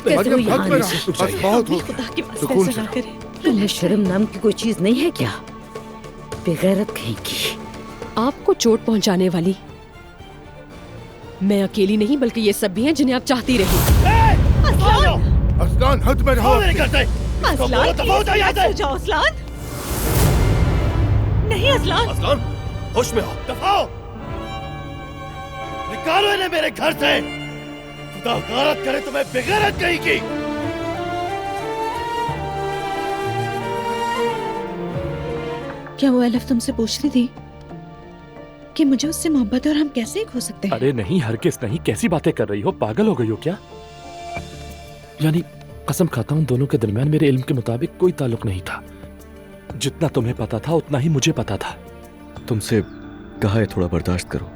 हिम्मत कैसे हुई यहाँ आने की? बस बहुत हो खुदा की बस सुकून ऐसा से। ना करे। तुम्हें शर्म नाम की कोई चीज नहीं है क्या? बेगैरत कहीं की। आपको चोट पहुंचाने वाली मैं अकेली नहीं बल्कि ये सब भी हैं जिन्हें आप चाहती रही। असलान हद में रहो। असलान प्लीज जाओ असलान। नहीं असलान। असलान होश में आओ। दफाओ, निकालो इन्हें मेरे घर से। खुदा गारत करे तुम्हें बेगैरत कहीं की। क्या वो एलिफ तुमसे पूछ रही थी कि मुझे उससे मोहब्बत है और हम कैसे एक हो सकते हैं? अरे नहीं, हरगिज़ नहीं। कैसी बातें कर रही हो? पागल हो गई हो क्या? यानी कसम खाता हूँ दोनों के दरमियान मेरे इल्म के मुताबिक कोई ताल्लुक नहीं था। जितना तुम्हें पता था उतना ही मुझे पता था। तुमसे कहा है थोड़ा बर्दाश्त करो।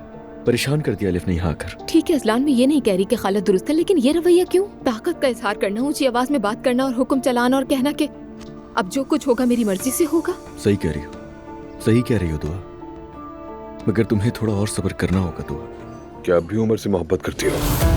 परेशान कर दिया अलिफ ने यहाँ आकर। ठीक है असलान, मैं ये नहीं कह रही कि खाला दुरुस्त है, लेकिन ये रवैया क्यों? ताकत का इजहार करना, ऊंची आवाज में बात करना और हुक्म चलाना और कहना कि अब जो कुछ होगा मेरी मर्जी से होगा। सही कह रही हो, सही कह रही हो दुआ, मगर तुम्हें थोड़ा और सब्र करना होगा दुआ। क्या अभी उमर से मोहब्बत करती हो?